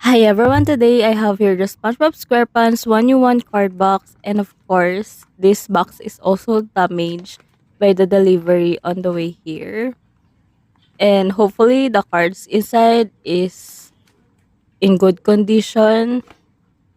Hi everyone, today I have here the SpongeBob SquarePants 1U1 card box, and of course, this box is also damaged by the delivery on the way here. And hopefully the cards inside is in good condition,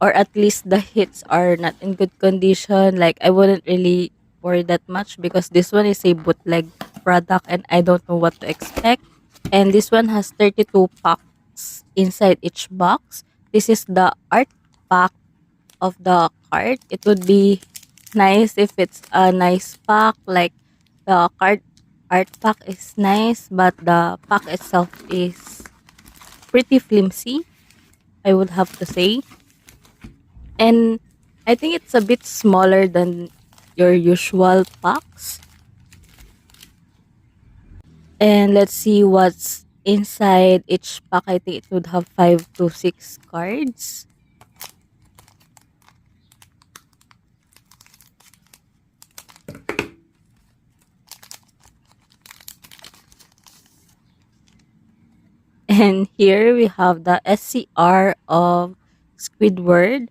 or at least the hits are not in good condition. Like, I wouldn't really worry that much because this one is a bootleg product and I don't know what to expect. And this one has 32 packs inside each box. This is the art pack of the card. It would be nice if it's a nice pack. Like, the card art pack is nice, but the pack itself is pretty flimsy, I would have to say. And I think it's a bit smaller than your usual packs. And let's see what's inside each pack. I think it would have 5 to 6 cards. And here we have the SCR of Squidward.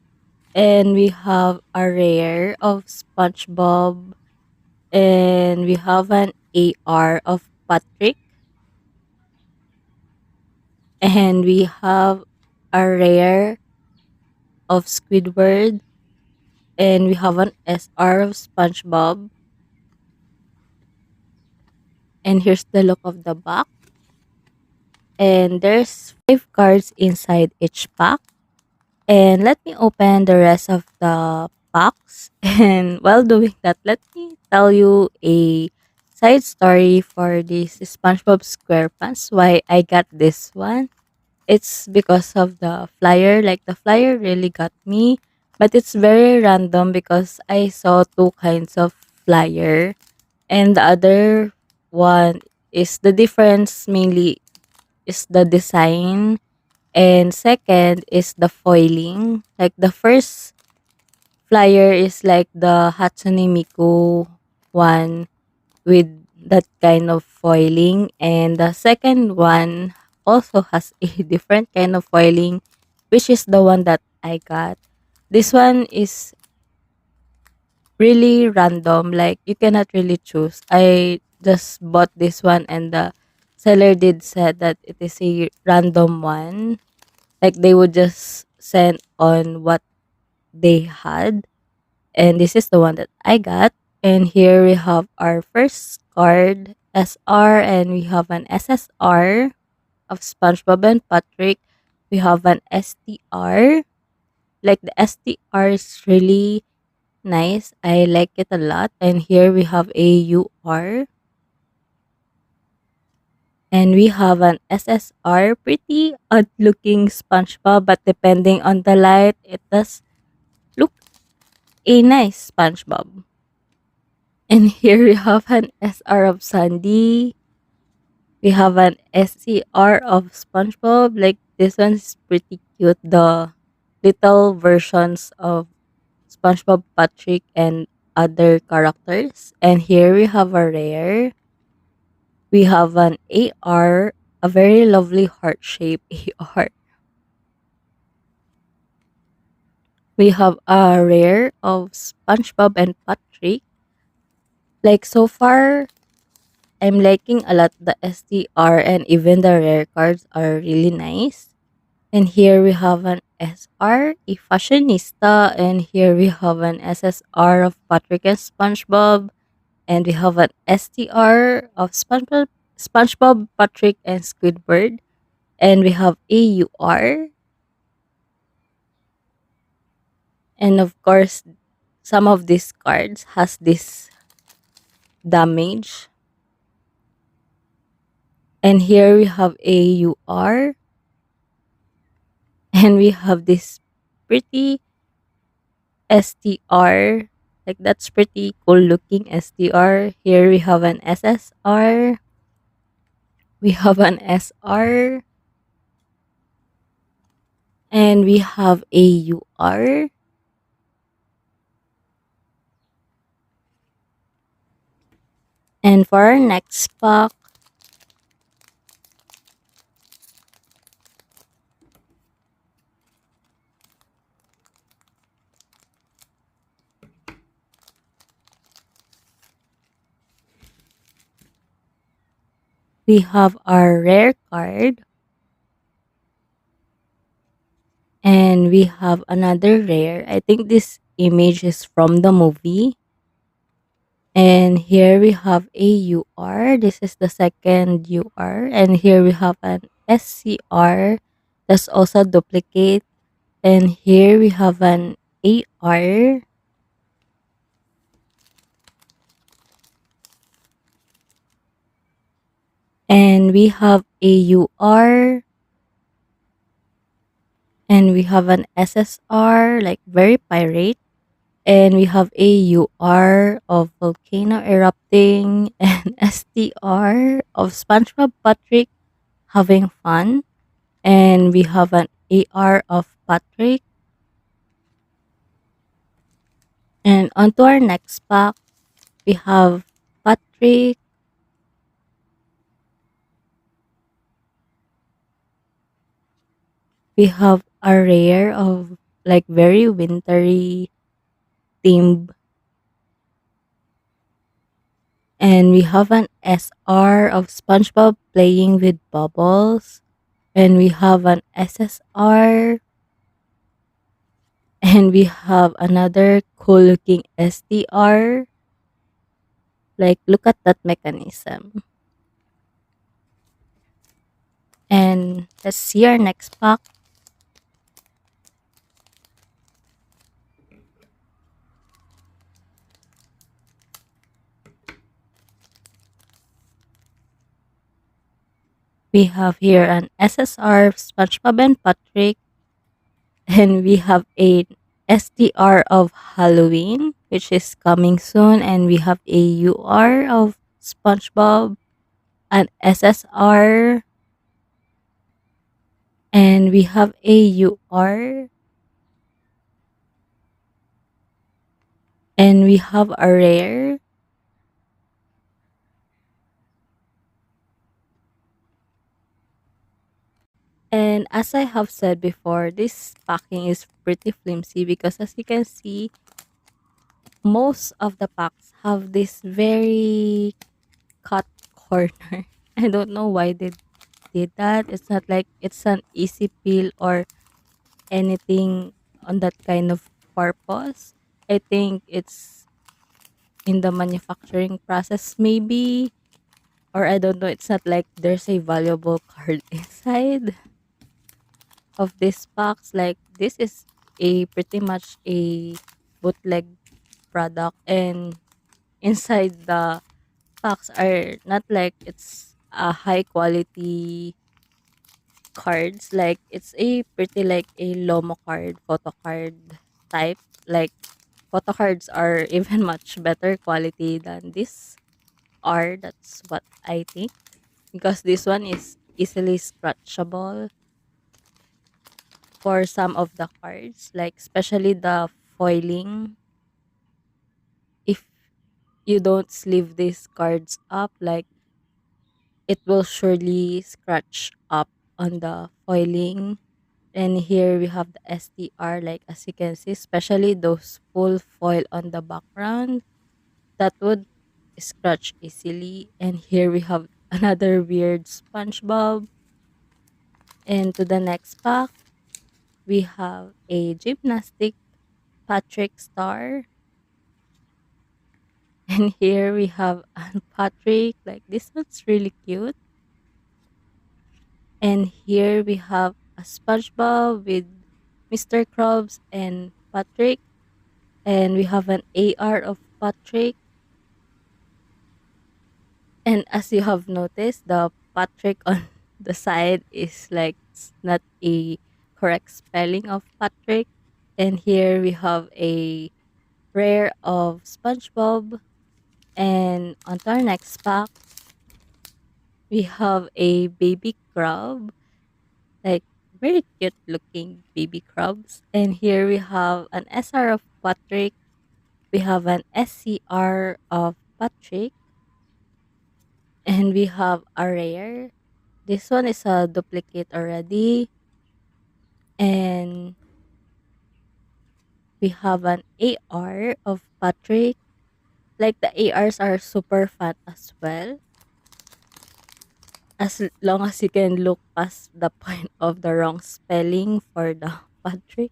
And we have a rare of Spongebob. And we have an AR of Patrick. And we have a rare of Squidward. And we have an SR of Spongebob. And here's the look of the back. And there's 5 cards inside each pack. And let me open the rest of the packs. And while doing that, let me tell you a side story for this SpongeBob SquarePants. Why I got this one. It's because of the flyer. Like, the flyer really got me. But it's very random because I saw two kinds of flyer. And the other one is the difference mainly is the design, and second is the foiling. Like, the first flyer is like the Hatsune Miku one with that kind of foiling, and the second one also has a different kind of foiling, which is the one that I got. This one is really random. Like, you cannot really choose. I just bought this one, and the seller did said that it is a random one. Like, they would just send on what they had, and this is the one that I got. And here we have our first card, SR, and we have an SSR of SpongeBob and Patrick. We have an STR. Like, the STR is really nice. I like it a lot. And here we have a UR. And we have an SSR. Pretty odd looking SpongeBob, but depending on the light, it does look a nice SpongeBob. And here we have an SR of Sandy. We have an SCR of SpongeBob. Like, this one's pretty cute. The little versions of SpongeBob, Patrick, and other characters. And here we have a rare. We have an AR, a very lovely heart shaped AR. We have a rare of SpongeBob and Patrick. Like, so far, I'm liking a lot the STR, and even the rare cards are really nice. And here we have an SR, a fashionista, and here we have an SSR of Patrick and SpongeBob, and we have an STR of SpongeBob, Patrick, and Squidward, and we have AUR, and of course, some of these cards has this damage. And here we have AUR, and we have this pretty STR. Like, that's pretty cool looking STR. Here we have an SSR. We have an SR. And we have AUR. And for our next pack, We have our rare card, and we have another rare. I think this image is from the movie. And here we have a UR. This is the second UR. And here we have an SCR. That's also duplicate. And here we have an AR. And we have a UR. And we have an SSR, like very pirate. And we have a UR of volcano erupting and STR of SpongeBob Patrick having fun. And we have an AR of Patrick. And onto our next pack, we have Patrick. We have a rare of like very wintry theme. And we have an SR of SpongeBob playing with bubbles. And we have an SSR. And we have another cool looking STR. Like, look at that mechanism. And let's see our next pack. We have here an SSR of SpongeBob and Patrick. And we have a STR of Halloween, which is coming soon. And we have a UR of SpongeBob, an SSR, and we have a UR, and we have a rare. And as I have said before, this packing is pretty flimsy because as you can see, most of the packs have this very cut corner. I don't know why they did that. It's not like it's an easy peel or anything on that kind of purpose. I think it's in the manufacturing process maybe, or I don't know, it's not like there's a valuable card inside of this box. Like this is a pretty much a bootleg product, and inside the box are not like it's a high quality cards. Like it's a pretty like a Lomo card, photo card type. Like photo cards are even much better quality than this are. That's what I think. Because this one is easily scratchable for some of the cards, like especially the foiling. If you don't sleeve these cards up, like it will surely scratch up on the foiling. And here we have the STR, like as you can see, especially those full foil on the background that would scratch easily. And here we have another weird SpongeBob. And to the next pack, we have a gymnastic Patrick Star. And here we have Anne Patrick. Like this one's really cute. And here we have a SpongeBob with Mr. Krabs and Patrick. And we have an AR of Patrick. And as you have noticed, the Patrick on the side is like it's not a correct spelling of Patrick. And here we have a rare of SpongeBob. And on to our next pack, we have a baby crab, like very cute looking baby crabs. And here we have an SR of Patrick. We have an SCR of Patrick. And we have a rare. This one is a duplicate already. And we have an AR of Patrick. Like the ARs are super fun as well. as long as you can look past the point of the wrong spelling for the Patrick.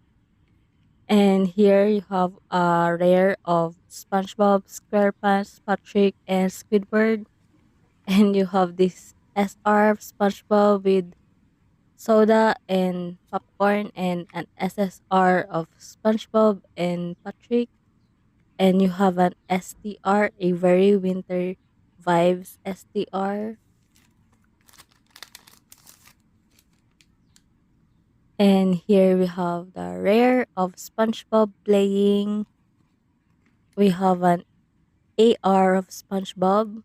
And here you have a rare of SpongeBob, SquarePants, Patrick, and Squidward. And you have this SR of SpongeBob with soda and popcorn, and an SSR of SpongeBob and Patrick. And you have an STR, a very winter vibes STR. And here we have the rare of SpongeBob playing. We have an AR of SpongeBob.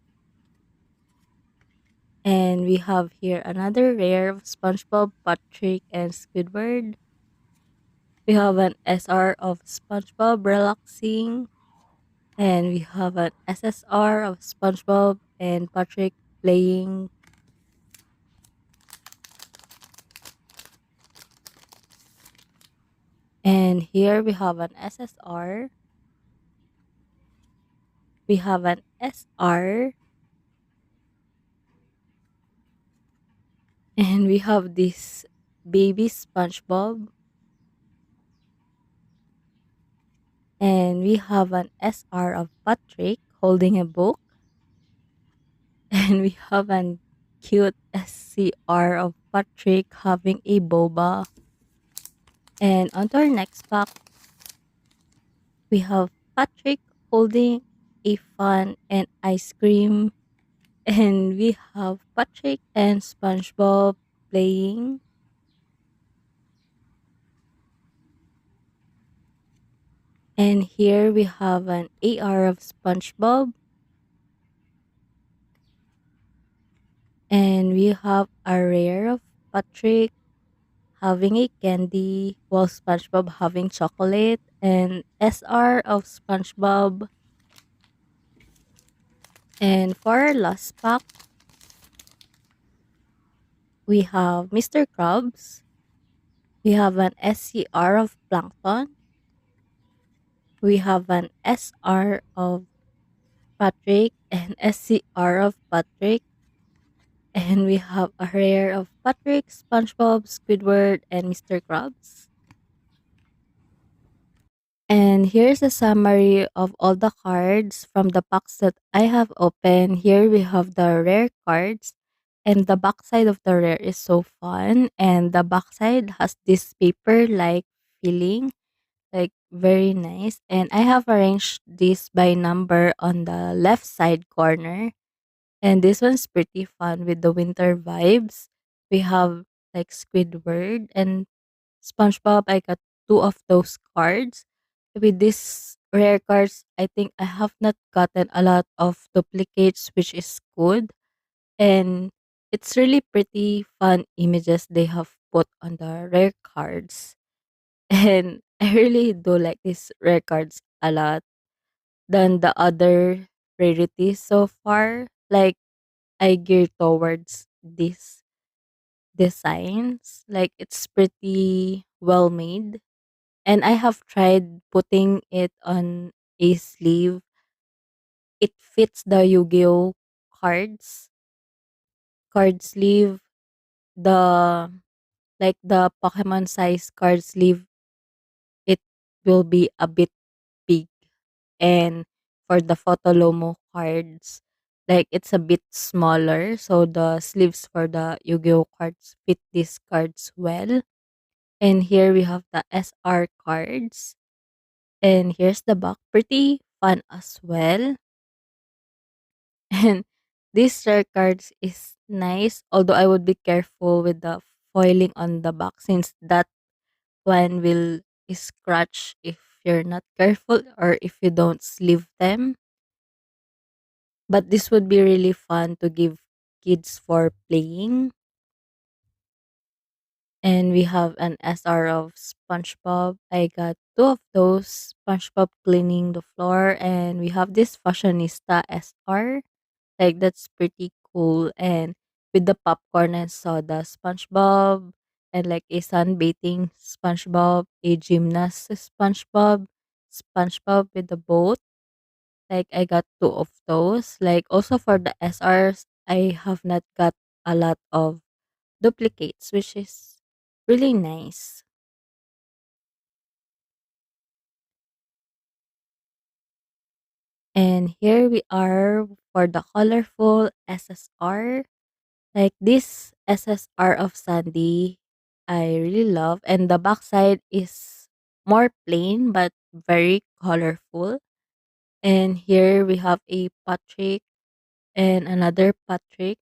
And we have here another rare of SpongeBob, Patrick, and Squidward. We have an SR of SpongeBob relaxing. And we have an SSR of SpongeBob and Patrick playing. And here we have an SSR. We have an SR. And we have this baby SpongeBob. And we have an SR of Patrick holding a book. And we have an cute SCR of Patrick having a boba. And on to our next pack, we have Patrick holding a fun and ice cream. And we have Patrick and SpongeBob playing. And here we have an AR of SpongeBob. And we have a rare of Patrick having a candy while SpongeBob having chocolate, and SR of SpongeBob. And for our last pack, we have Mr. Krabs. We have an SCR of Plankton. We have an SR of Patrick and SCR of Patrick. And we have a rare of Patrick, SpongeBob, Squidward, and Mr. Krabs. And here's a summary of all the cards from the packs that I have opened. Here we have the rare cards, and the backside of the rare is so fun. And the backside has this paper like feeling, like very nice. And I have arranged this by number on the left side corner. And this one's pretty fun with the winter vibes. We have like Squidward and SpongeBob. I got two of those cards. With these rare cards, I think I have not gotten a lot of duplicates, which is good. And it's really pretty fun images they have put on the rare cards. And I really do like these rare cards a lot than the other rarities so far. Like I gear towards these designs. Like it's pretty well made. And I have tried putting it on a sleeve. It fits the Yu-Gi-Oh card sleeve, the like the Pokemon size card sleeve, it will be a bit big. And for the Photolomo cards, like it's a bit smaller. So the sleeves for the Yu-Gi-Oh cards fit these cards well. And here we have the SR cards. And here's the back. Pretty fun as well. And this rare cards is nice. Although I would be careful with the foiling on the back since that one will scratch if you're not careful or if you don't sleeve them. But this would be really fun to give kids for playing. And we have an SR of SpongeBob. I got two of those. SpongeBob cleaning the floor. And we have this Fashionista SR. Like that's pretty cool. And with the popcorn and soda SpongeBob. And like a sunbathing SpongeBob. A gymnast SpongeBob. SpongeBob with the boat. Like I got two of those. Like also for the SRs, I have not got a lot of duplicates, which is really nice. And here we are for the colorful SSR. Like this SSR of Sandy, I really love. And the backside is more plain but very colorful. And here we have a Patrick and another Patrick.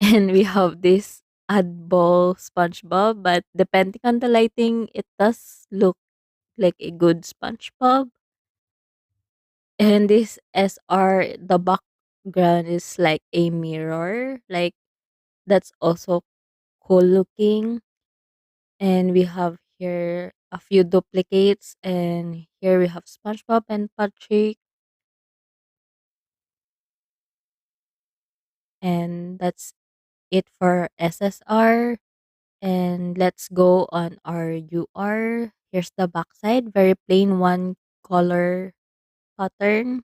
And we have this oddball SpongeBob. But depending on the lighting, it does look like a good SpongeBob. And this SR, the background is like a mirror. Like that's also cool looking. And we have here a few duplicates. And here we have SpongeBob and Patrick. And that's it for SSR. And let's go on our UR. Here's the backside, very plain one color pattern.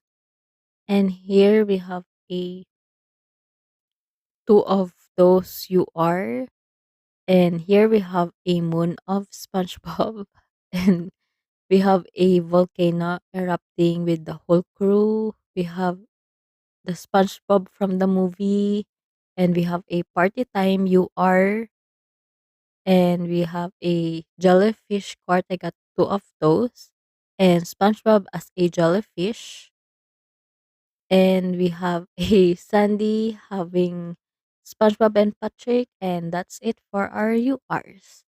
And here we have a two of those UR. And here we have a moon of SpongeBob. And we have a volcano erupting with the whole crew. We have the SpongeBob from the movie. And we have a party time UR. And we have a jellyfish cart. I got two of those. And SpongeBob as a jellyfish. And we have a Sandy having SpongeBob and Patrick. And that's it for our URs.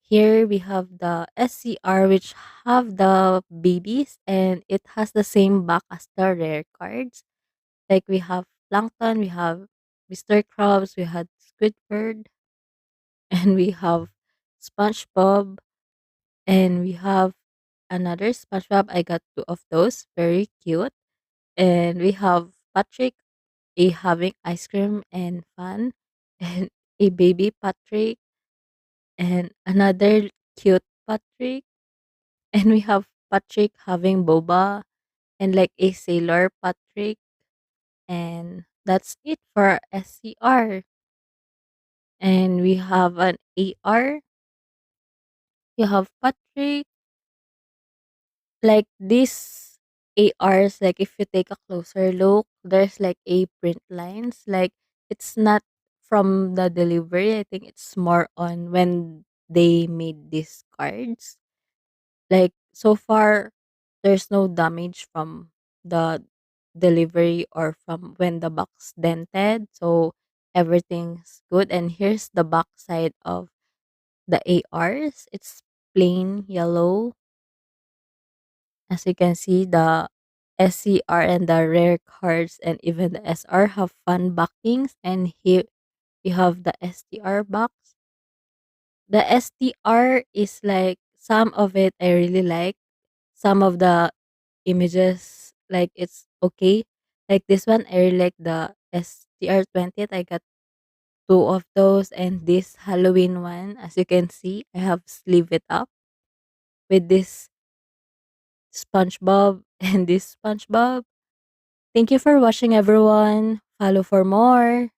Here we have the SCR, which have the babies, and it has the same back as the rare cards. Like we have Plankton, we have Mr. Krabs, we had Squidward, and we have SpongeBob, and we have another SpongeBob. I got two of those, very cute. And we have Patrick, a having ice cream and fun, and a baby Patrick, and another cute Patrick. And we have Patrick having boba and like a sailor Patrick. And that's it for SCR. And we have an AR. You have Patrick. Like this ARs, like if you take a closer look, there's like a print lines. Like it's not from the delivery. I think it's more on when they made these cards. Like so far, there's no damage from the delivery or from when the box dented. So everything's good. And here's the back side of the ARs. It's plain yellow. As you can see, the SCR and the rare cards and even the SR have fun backings. And here you have the STR box. The STR is like some of it I really like. Some of the images like it's okay. Like this one, I really like the STR 20th. I got two of those, and this Halloween one, as you can see, I have sleeve it up with this SpongeBob and this SpongeBob. Thank you for watching, everyone. Follow for more.